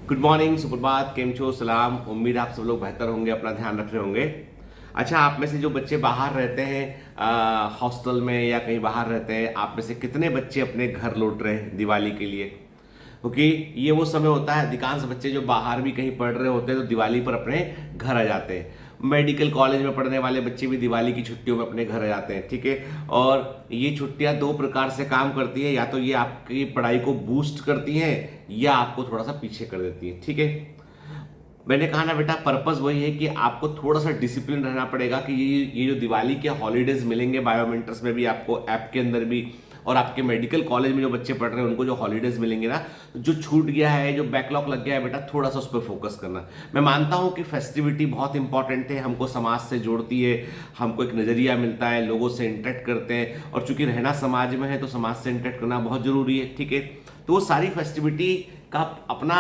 Good morning, सुप्रभात, केम छो, सलाम। उम्मीद आप सब लोग बेहतर होंगे, अपना ध्यान रख रहे होंगे। अच्छा, आप में से जो बच्चे बाहर रहते हैं हॉस्टल में या कहीं बाहर रहते हैं, आप में से कितने बच्चे अपने घर लौट रहे हैं दिवाली के लिए? क्योंकि ये वो समय होता है, अधिकांश बच्चे जो बाहर भी कहीं पढ़ रहे होते हैं तो दिवाली पर अपने घर आ जाते हैं। मेडिकल कॉलेज में पढ़ने वाले बच्चे भी दिवाली की छुट्टियों में अपने घर आ जाते हैं, ठीक है। और ये छुट्टियां दो प्रकार से काम करती है, या तो ये आपकी पढ़ाई को बूस्ट करती हैं या आपको थोड़ा सा पीछे कर देती है, ठीक है। मैंने कहा ना बेटा, पर्पस वही है कि आपको थोड़ा सा डिसिप्लिन रहना पड़ेगा कि ये जो दिवाली के हॉलीडेज मिलेंगे बायोमेंटर्स में भी, आपको ऐप के अंदर भी, और आपके मेडिकल कॉलेज में जो बच्चे पढ़ रहे हैं उनको जो हॉलीडेज मिलेंगे ना, जो छूट गया है, जो बैकलॉग लग गया है बेटा, थोड़ा सा उस पर फोकस करना। मैं मानता हूं कि फेस्टिविटी बहुत इंपॉर्टेंट है, हमको समाज से जोड़ती है, हमको एक नजरिया मिलता है, लोगों से इंटरेक्ट करते हैं, और चूंकि रहना समाज में है तो समाज से इंटरेक्ट करना बहुत जरूरी है, ठीक है। तो वो सारी फेस्टिविटी का अपना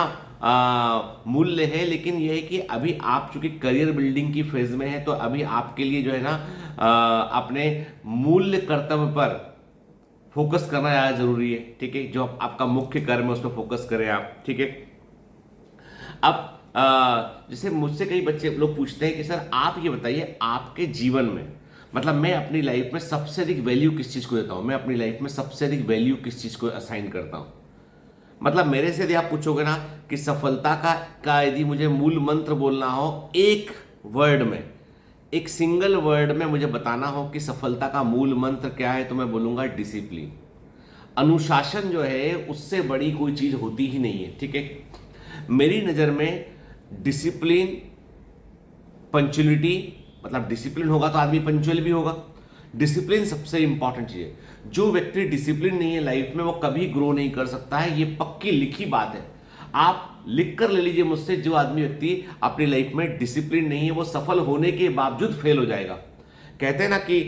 मूल्य है, लेकिन यह है कि अभी आप चूंकि करियर बिल्डिंग की फेज में है, तो अभी आपके लिए जो है ना अपने मूल्य कर्तव्य पर फोकस करना ज़्यादा जरूरी है, ठीक है। जो आपका मुख्य कर्म है उस पर फोकस करें आप, ठीक है। अब जैसे मुझसे कई बच्चे लोग पूछते हैं कि सर आप ये बताइए, आपके जीवन में, मतलब मैं अपनी लाइफ में सबसे अधिक वैल्यू किस चीज़ को देता हूँ, मैं अपनी लाइफ में सबसे अधिक वैल्यू किस चीज़ को असाइन करता हूँ। मतलब मेरे से यदि आप पूछोगे ना कि सफलता का यदि मुझे मूल मंत्र बोलना हो, एक वर्ड में, एक सिंगल वर्ड में मुझे बताना हो कि सफलता का मूल मंत्र क्या है, तो मैं बोलूंगा डिसिप्लिन। अनुशासन जो है उससे बड़ी कोई चीज होती ही नहीं है, ठीक है। मेरी नजर में डिसिप्लिन, पंचुअलिटी, मतलब डिसिप्लिन होगा तो आदमी पंचुअल भी होगा। डिसिप्लिन सबसे इंपॉर्टेंट चीज है। जो व्यक्ति डिसिप्लिन नहीं है लाइफ में, वो कभी ग्रो नहीं कर सकता है, ये पक्की लिखी बात है। आप लिख कर ले लीजिए मुझसे, जो आदमी व्यक्ति अपनी लाइफ में डिसिप्लिन नहीं है वो सफल होने के बावजूद फेल हो जाएगा। कहते हैं ना कि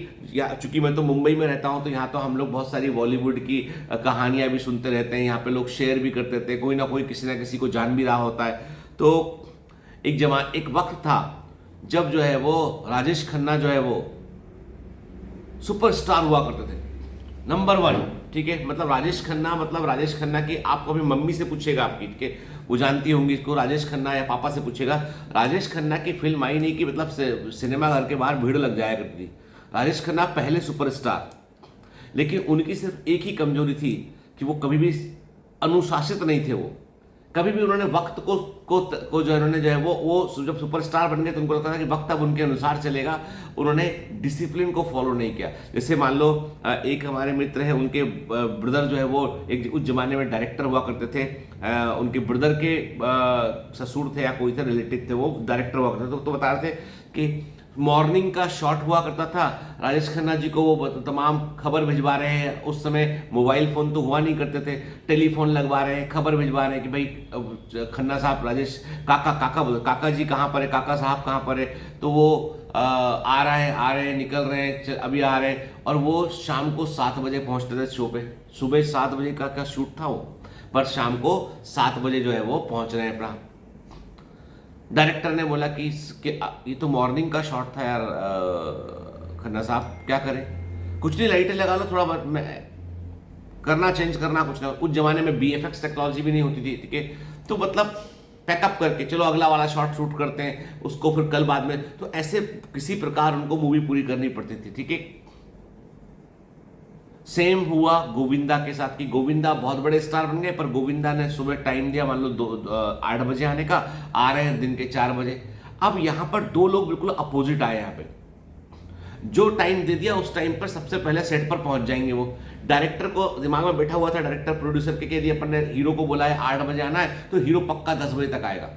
चूंकि मैं तो मुंबई में रहता हूं, तो यहाँ तो हम लोग बहुत सारी बॉलीवुड की कहानियां भी सुनते रहते हैं, यहाँ पे लोग शेयर भी करते थे, कोई ना कोई किसी ना किसी को जान भी रहा होता है। तो एक वक्त था जब जो है वो राजेश खन्ना जो है वो सुपरस्टार हुआ करते थे, नंबर वन, ठीक है। मतलब राजेश खन्ना, मतलब राजेश खन्ना की आप कभी मम्मी से पूछेगा आपकी, ठीक है, वो जानती होंगी इसको, राजेश खन्ना, या पापा से पूछेगा, राजेश खन्ना की फिल्म आई नहीं कि मतलब सिनेमा घर के बाहर भीड़ लग जाया करती थी। राजेश खन्ना पहले सुपरस्टार, लेकिन उनकी सिर्फ एक ही कमजोरी थी कि वो कभी भी अनुशासित नहीं थे। वो कभी भी उन्होंने वक्त को जो उन्होंने जो है वो जब सुपरस्टार बन गए तो उनको लगता था कि वक्त अब उनके अनुसार चलेगा, उन्होंने डिसिप्लिन को फॉलो नहीं किया। जैसे मान लो एक हमारे मित्र है, उनके ब्रदर जो है वो एक उस जमाने में डायरेक्टर हुआ करते थे, उनके ब्रदर के ससुर थे या कोई थे रिलेटिव थे, वो डायरेक्टर हुआ करते थे। तो बता रहे थे कि मॉर्निंग का शॉट हुआ करता था, राजेश खन्ना जी को वो तमाम खबर भिजवा रहे हैं। उस समय मोबाइल फोन तो हुआ नहीं करते थे, टेलीफोन लगवा रहे हैं, खबर भिजवा रहे हैं कि भाई खन्ना साहब, राजेश काका बोले, काका जी कहाँ पर है, काका साहब कहाँ पर है। तो वो आ रहे हैं, निकल रहे हैं, अभी आ रहे हैं। और वो शाम को 7 बजे पहुंचते थे शो पे। सुबह 7 बजे का शूट था वो, पर शाम को 7 बजे जो है वो पहुंच रहे हैं अपना। डायरेक्टर ने बोला कि ये तो मॉर्निंग का शॉट था यार, खन्ना साहब क्या करें, कुछ नहीं, लाइटें लगा लो, थोड़ा करना, चेंज करना कुछ ना। उस जमाने में BFX टेक्नोलॉजी भी नहीं होती थी, ठीक है। तो मतलब पैकअप करके चलो अगला वाला शॉट शूट करते हैं, उसको फिर कल बाद में, तो ऐसे किसी प्रकार उनको मूवी पूरी करनी पड़ती थी, ठीक है। सेम हुआ गोविंदा के साथ कि गोविंदा बहुत बड़े स्टार बन गए, पर गोविंदा ने सुबह टाइम दिया, मान लो 8 बजे आने का, आ रहे हैं दिन के 4 बजे। अब यहां पर दो लोग बिल्कुल अपोजिट आए। यहां पे जो टाइम दे दिया उस टाइम पर सबसे पहले सेट पर पहुंच जाएंगे। वो डायरेक्टर को दिमाग में बैठा हुआ था, डायरेक्टर प्रोड्यूसर के यदि अपन ने हीरो को बोला है 8 बजे आना है, तो हीरो पक्का 10 बजे तक आएगा,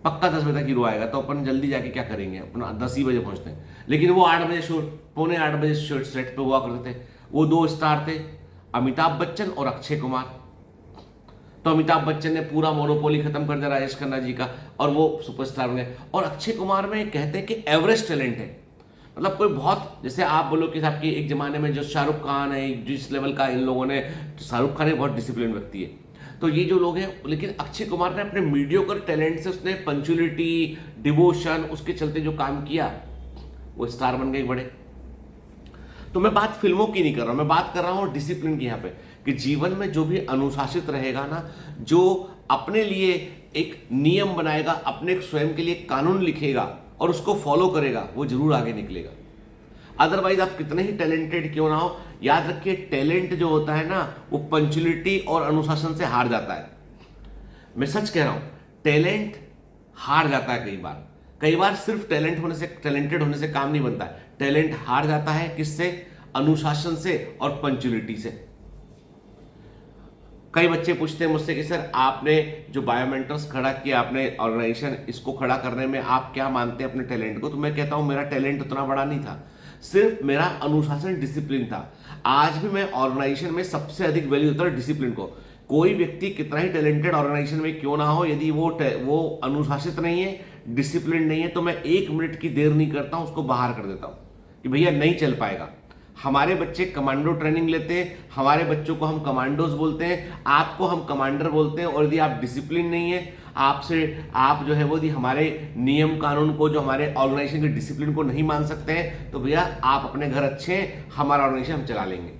पक्का 10 बजे तक हीरो आएगा। तो अपन जल्दी जाके क्या करेंगे, अपना 10 ही बजे पहुंचते हैं। लेकिन वो 8 बजे शो, पौने 8 बजे सेट पे हुआ करते थे। वो दो स्टार थे, अमिताभ बच्चन और अक्षय कुमार। तो अमिताभ बच्चन ने पूरा मोनोपोली खत्म कर दिया राजेश खन्ना जी का, और वो सुपरस्टार बन गए। और अक्षय कुमार में कहते हैं कि एवरेज टैलेंट है, मतलब कोई बहुत, जैसे आप बोलो कि आपकी एक जमाने में जो शाहरुख खान है, जिस लेवल का इन लोगों ने, शाहरुख खान एक बहुत डिसिप्लिन व्यक्ति है, तो ये जो लोग हैं, लेकिन अक्षय कुमार ने अपने मीडियोकर टैलेंट से, उसने पंचुअलिटी, डिवोशन, उसके चलते जो काम किया, वो स्टार बन गए बड़े। तो मैं बात फिल्मों की नहीं कर रहा हूं, मैं बात कर रहा हूं डिसिप्लिन की। यहाँ पे कि जीवन में जो भी अनुशासित रहेगा ना, जो अपने लिए एक नियम बनाएगा, अपने स्वयं के लिए कानून लिखेगा और उसको फॉलो करेगा, वो जरूर आगे निकलेगा। अदरवाइज आप कितने ही टैलेंटेड क्यों ना हो, याद रखिए टैलेंट जो होता है ना वो पंचुअलिटी और अनुशासन से हार जाता है। मैं सच कह रहा हूं, टैलेंट हार जाता है कई बार सिर्फ टैलेंटेड होने से काम नहीं बनता है। टैलेंट हार जाता है किससे? अनुशासन से और पंचुअलिटी से। कई बच्चे पूछते हैं मुझसे कि सर आपने जो बायोमेंटर्स खड़ा किया, आपने ऑर्गेनाइजेशन इसको खड़ा करने में आप क्या मानते हैं अपने टैलेंट को? तो मैं कहता हूं मेरा टैलेंट उतना बड़ा नहीं था, सिर्फ मेरा अनुशासन डिसिप्लिन था। आज भी मैं ऑर्गेनाइजेशन में सबसे अधिक वैल्यू देता हूं डिसिप्लिन को। कोई व्यक्ति कितना ही टैलेंटेड ऑर्गेनाइजेशन में क्यों ना हो, यदि वो अनुशासित नहीं है, डिसिप्लिन नहीं है, तो मैं 1 मिनट की देर नहीं करता हूं, उसको बाहर कर देता हूं कि भैया नहीं चल पाएगा। हमारे बच्चे कमांडो ट्रेनिंग लेते हैं, हमारे बच्चों को हम कमांडोज बोलते हैं, आपको हम कमांडर बोलते हैं। और यदि आप डिसिप्लिन नहीं है, आप जो है वो यदि हमारे नियम कानून को, जो हमारे ऑर्गेनाइजेशन के डिसिप्लिन को नहीं मान सकते हैं, तो भैया आप अपने घर अच्छे हैं, हमारा ऑर्गेनाइजेशन हम चला लेंगे।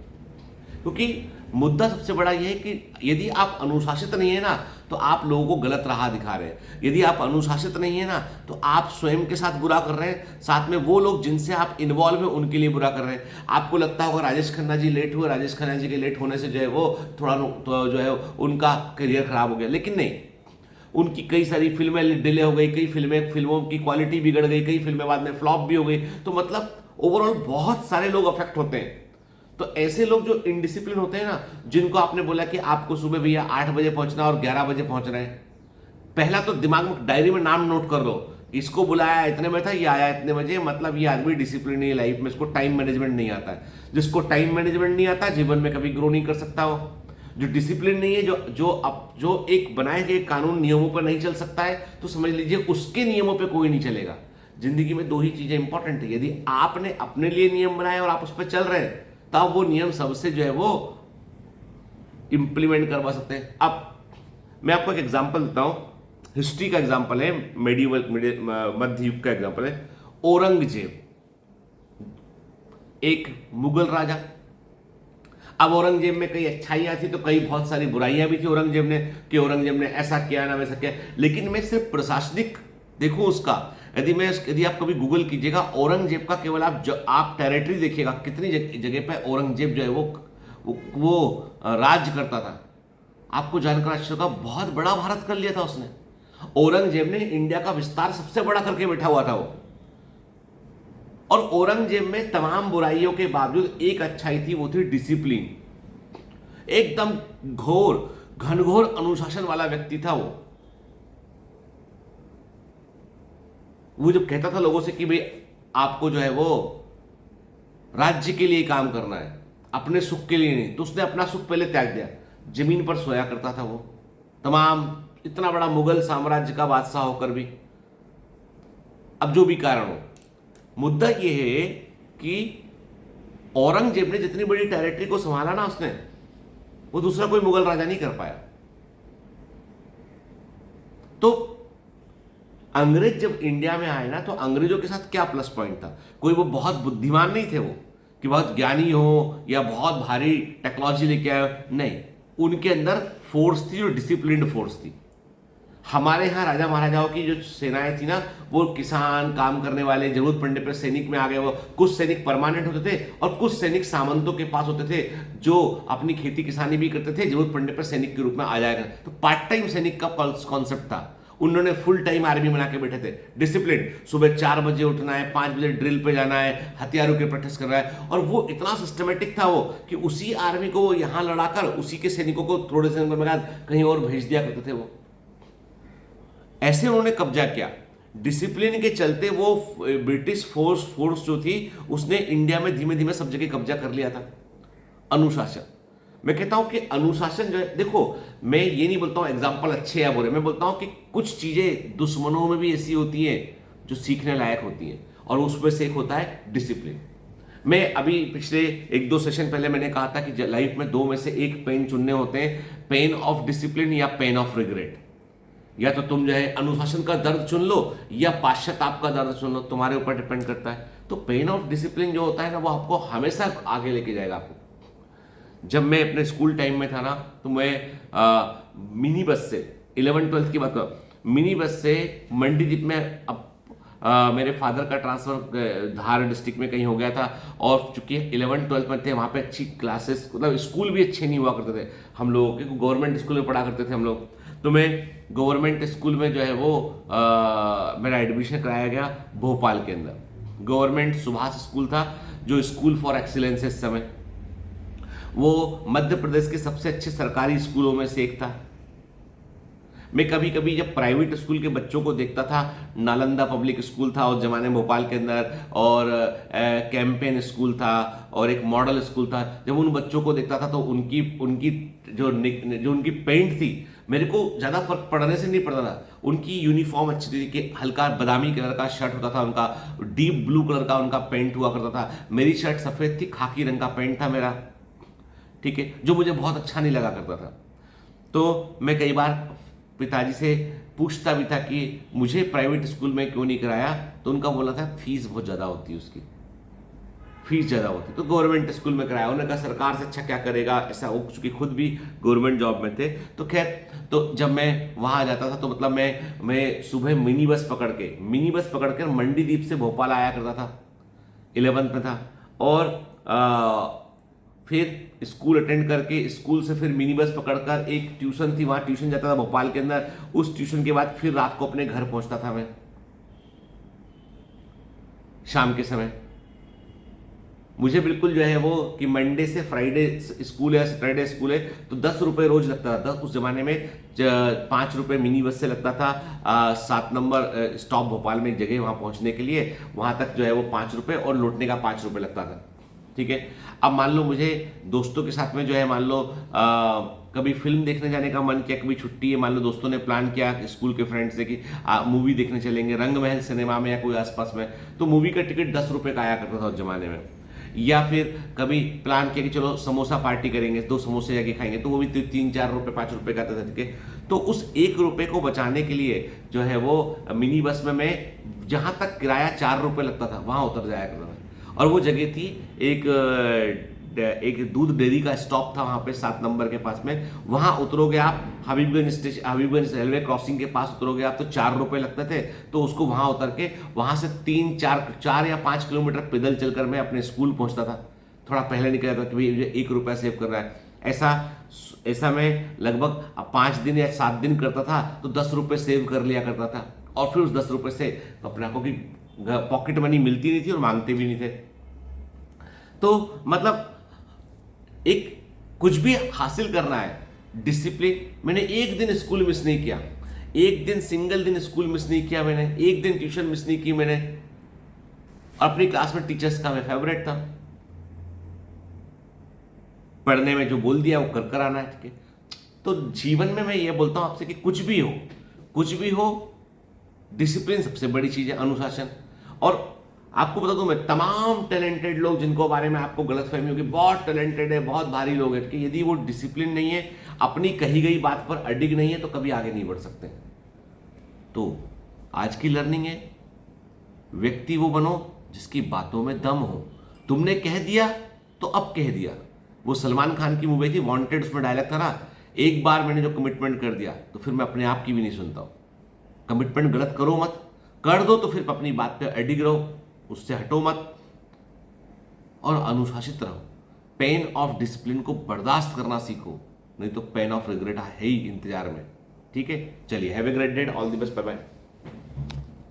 क्योंकि मुद्दा सबसे बड़ा यह है कि यदि आप अनुशासित नहीं है ना, तो आप लोगों को गलत राह दिखा रहे हैं। यदि आप अनुशासित नहीं है ना, तो आप स्वयं के साथ बुरा कर रहे हैं, साथ में वो लोग जिनसे आप इन्वॉल्व हैं उनके लिए बुरा कर रहे हैं। आपको लगता होगा राजेश खन्ना जी लेट हुए, राजेश खन्ना जी के लेट होने से जो है वो थोड़ा तो जो है उनका करियर खराब हो गया, लेकिन नहीं, उनकी कई सारी फिल्में डिले हो गई, कई फिल्मों की क्वालिटी बिगड़ गई, कई फिल्में बाद में फ्लॉप भी हो गई। तो मतलब ओवरऑल बहुत सारे लोग अफेक्ट होते हैं। तो ऐसे लोग जो इनडिसिप्लिन होते हैं ना, जिनको आपने बोला कि आपको सुबह भैया 8 बजे पहुंचना और 11 बजे पहुंच रहे हैं, पहला तो दिमाग में डायरी में नाम नोट कर लो, इसको बुलाया इतने बजे था, ये आया इतने बजे, मतलब ये आदमी डिसिप्लिन नहीं है लाइफ में, इसको टाइम मैनेजमेंट नहीं आता है। जिसको टाइम मैनेजमेंट नहीं आता, जीवन में कभी ग्रो नहीं कर सकता हो। जो डिसिप्लिन नहीं है, जो एक बनाए गए कानून नियमों पर नहीं चल सकता है, तो समझ लीजिए उसके नियमों पर कोई नहीं चलेगा। जिंदगी में 2 ही चीजें इंपॉर्टेंट है, यदि आपने अपने लिए नियम बनाए और आप उस पर चल रहे हैं, तब वो नियम सबसे जो है वो इंप्लीमेंट करवा सकते हैं। अब मैं आपको एक एग्जांपल देता हूं, हिस्ट्री का एग्जांपल है, मध्य युग का एग्जांपल है। औरंगजेब एक मुगल राजा। अब औरंगजेब में कई अच्छाइयां थी तो कई बहुत सारी बुराइयां भी थी औरंगजेब ने ऐसा किया ना वैसा किया। लेकिन मैं सिर्फ प्रशासनिक देखो उसका, यदि आप कभी गूगल कीजिएगा औरंगजेब का, केवल आप टेरिटरी देखिएगा, कितनी जगह पे औरंगजेब जो है वो राज्य करता था। आपको जानकर आश्चर्य होगा, बहुत बड़ा भारत कर लिया था उसने। औरंगजेब ने इंडिया का विस्तार सबसे बड़ा करके बैठा हुआ था वो। और औरंगजेब में तमाम बुराइयों के बावजूद एक अच्छाई थी, वो थी डिसिप्लिन। एकदम घनघोर अनुशासन वाला व्यक्ति था वो जब कहता था लोगों से कि भाई आपको जो है वो राज्य के लिए काम करना है, अपने सुख के लिए नहीं, तो उसने अपना सुख पहले त्याग दिया। जमीन पर सोया करता था वो, तमाम इतना बड़ा मुगल साम्राज्य का बादशाह होकर भी। अब जो भी कारण हो, मुद्दा यह है कि औरंगजेब ने जितनी बड़ी टेरिटरी को संभाला ना उसने, वो दूसरा कोई मुगल राजा नहीं कर पाया। तो अंग्रेज जब इंडिया में आए ना, तो अंग्रेजों के साथ क्या प्लस पॉइंट था? कोई वो बहुत बुद्धिमान नहीं थे वो, कि बहुत ज्ञानी हो या बहुत भारी टेक्नोलॉजी लेके आए, नहीं। उनके अंदर फोर्स थी जो डिसिप्लिन्ड फोर्स थी। हमारे यहाँ राजा महाराजाओं की जो सेनाएं थी ना, वो किसान, काम करने वाले, जरूरत पड़ने पर सैनिक में आ गए। वो कुछ सैनिक परमानेंट होते थे और कुछ सैनिक सामंतों के पास होते थे, जो अपनी खेती किसानी भी करते थे, जरूरत पड़ने पर सैनिक के रूप में आ जाएगा। तो पार्ट टाइम सैनिक का कॉन्सेप्ट था। उन्होंने फुल टाइम आर्मी बना के बैठे थे। डिसिप्लिन, सुबह 4 बजे उठना है, 5 बजे ड्रिल पे जाना है, हथियारों के प्रैक्टिस करना है। और वो इतना सिस्टमेटिक था वो, कि उसी आर्मी को वो यहाँ लड़ाकर उसी के सैनिकों को थोड़े से बाद कहीं और भेज दिया करते थे वो। ऐसे उन्होंने कब्जा किया। डिसिप्लिन के चलते वो ब्रिटिश फोर्स जो थी, उसने इंडिया में धीमे धीमे सब जगह कब्जा कर लिया था। अनुशासन, मैं कहता हूं कि अनुशासन जो है, देखो मैं ये नहीं बोलता हूं एग्जाम्पल अच्छे या बुरे, मैं बोलता हूं कि कुछ चीजें दुश्मनों में भी ऐसी होती हैं जो सीखने लायक होती हैं, और उसमें से एक होता है डिसिप्लिन। मैं अभी पिछले 1-2 सेशन पहले मैंने कहा था कि लाइफ में 2 में से एक पेन चुनने होते हैं, पेन ऑफ डिसिप्लिन या पेन ऑफ रिग्रेट। या तो तुम जो है अनुशासन का दर्द चुन लो या पश्चाताप का दर्द चुन लो, तुम्हारे ऊपर डिपेंड करता है। तो पेन ऑफ डिसिप्लिन जो होता है ना, वो आपको हमेशा आगे लेके जाएगा आपको। जब मैं अपने स्कूल टाइम में था ना, तो मैं मिनी बस से 11th-12th की बात करो, मिनी बस से मंडीदीप में अब मेरे फादर का ट्रांसफर धार डिस्ट्रिक्ट में कहीं हो गया था, और चूंकि 11th-12th में थे वहाँ पे अच्छी क्लासेस, मतलब स्कूल भी अच्छे नहीं हुआ करते थे हम लोगों के, गवर्नमेंट स्कूल में पढ़ा करते थे हम लोग। तो मैं गवर्नमेंट स्कूल में जो है वो मेरा एडमिशन कराया गया भोपाल के अंदर। गवर्नमेंट सुभाष स्कूल था, जो स्कूल फॉर एक्सीलेंस है इस समय, वो मध्य प्रदेश के सबसे अच्छे सरकारी स्कूलों में से एक था। मैं कभी कभी जब प्राइवेट स्कूल के बच्चों को देखता था, नालंदा पब्लिक स्कूल था उस जमाने में भोपाल के अंदर, और कैंपेन स्कूल था, और एक मॉडल स्कूल था, जब उन बच्चों को देखता था तो उनकी उनकी जो उनकी पेंट थी, मेरे को ज़्यादा फर्क पड़ने से नहीं पड़ता था। उनकी यूनिफॉर्म अच्छी थी कि हल्का बादामी कलर का शर्ट होता था उनका, डीप ब्लू कलर का उनका पेंट हुआ करता था। मेरी शर्ट सफ़ेद थी, खाकी रंग का पेंट था मेरा, ठीक है, जो मुझे बहुत अच्छा नहीं लगा करता था। तो मैं कई बार पिताजी से पूछता भी था कि मुझे प्राइवेट स्कूल में क्यों नहीं कराया, तो उनका बोला था फीस बहुत ज़्यादा होती है उसकी, फीस ज़्यादा होती, तो गवर्नमेंट स्कूल में कराया। उन्होंने कहा सरकार से अच्छा क्या करेगा, ऐसा वो चूँकि खुद भी गवर्नमेंट जॉब में थे। तो खैर, तो जब मैं वहाँ जाता था तो मतलब मैं सुबह मिनी बस पकड़ कर मंडीदीप से भोपाल आया करता था, 11th में था, और फिर स्कूल अटेंड करके स्कूल से फिर मिनी बस पकड़कर एक ट्यूशन थी, वहाँ ट्यूशन जाता था भोपाल के अंदर। उस ट्यूशन के बाद फिर रात को अपने घर पहुंचता था मैं शाम के समय। मुझे बिल्कुल जो है वो कि मंडे से फ्राइडे स्कूल है, सैटरडे स्कूल है, तो 10 रुपये रोज लगता था। उस जमाने में 5 रुपये मिनी बस से लगता था। 7 नंबर स्टॉप भोपाल में एक जगह, वहाँ पहुँचने के लिए वहाँ तक जो है वो 5 रुपये, और लौटने का 5 रुपये लगता था, ठीक है। अब मान लो मुझे दोस्तों के साथ में जो है, मान लो कभी फिल्म देखने जाने का मन किया, कभी छुट्टी है, मान लो दोस्तों ने प्लान किया स्कूल के फ्रेंड्स से कि मूवी देखने चलेंगे रंग महल सिनेमा में या कोई आसपास में, तो मूवी का टिकट 10 रुपये का आया करता था उस जमाने में। या फिर कभी प्लान किया कि चलो समोसा पार्टी करेंगे, 2 समोसे जाके खाएंगे, तो वो भी 3-4 रुपये 5 रुपये का आता था, ठीक है। तो उस 1 रुपये को बचाने के लिए जो है वो मिनी बस में मैं जहाँ तक किराया 4 रुपये लगता था वहाँ उतर जाया करता था। और वो जगह थी एक दूध डेयरी का स्टॉप था वहाँ पे 7 नंबर के पास में। वहाँ उतरोगे आप, हबीबगंज रेलवे क्रॉसिंग के पास उतरोगे आप, तो 4 रुपये लगते थे। तो उसको वहाँ उतर के वहाँ से 4 या 5 किलोमीटर पैदल चलकर मैं अपने स्कूल पहुँचता था। थोड़ा पहले निकला था कि भाई मुझे 1 रुपया सेव कर रहा है। ऐसा मैं लगभग 5 दिन या 7 दिन करता था, तो 10 रुपये सेव कर लिया करता था। और फिर उस 10 रुपये से अपने आपको की पॉकेट मनी मिलती नहीं थी और मांगते भी नहीं थे। तो मतलब एक कुछ भी हासिल करना है, डिसिप्लिन। मैंने एक दिन स्कूल मिस नहीं किया, एक दिन सिंगल दिन स्कूल मिस नहीं किया मैंने, एक दिन ट्यूशन मिस नहीं की मैंने। अपनी क्लास में टीचर्स का मैं फेवरेट था, पढ़ने में जो बोल दिया वो कर आना है, ठीक है। तो जीवन में मैं ये बोलता हूं आपसे कि कुछ भी हो, डिसिप्लिन सबसे बड़ी चीज है, अनुशासन। और आपको बता दूं मैं, तमाम टैलेंटेड लोग जिनको बारे में आपको गलतफहमी होगी, बहुत टैलेंटेड है, बहुत भारी लोग हैं, कि यदि वो डिसिप्लिन नहीं है, अपनी कही गई बात पर अडिग नहीं है, तो कभी आगे नहीं बढ़ सकते। तो आज की लर्निंग है, व्यक्ति वो बनो जिसकी बातों में दम हो। तुमने कह दिया तो अब कह दिया। वो सलमान खान की मूवी थी वांटेड, उसमें डायलॉग था ना, एक बार मैंने जो कमिटमेंट कर दिया तो फिर मैं अपने आप की भी नहीं सुनता हूं। कमिटमेंट गलत करो मत, कर दो तो फिर अपनी बात पे अडिग रहो, उससे हटो मत, और अनुशासित रहो। पेन ऑफ डिसिप्लिन को बर्दाश्त करना सीखो, नहीं तो पेन ऑफ रिग्रेट है ही इंतजार में, ठीक है। चलिए, have a great day, all the best, bye bye.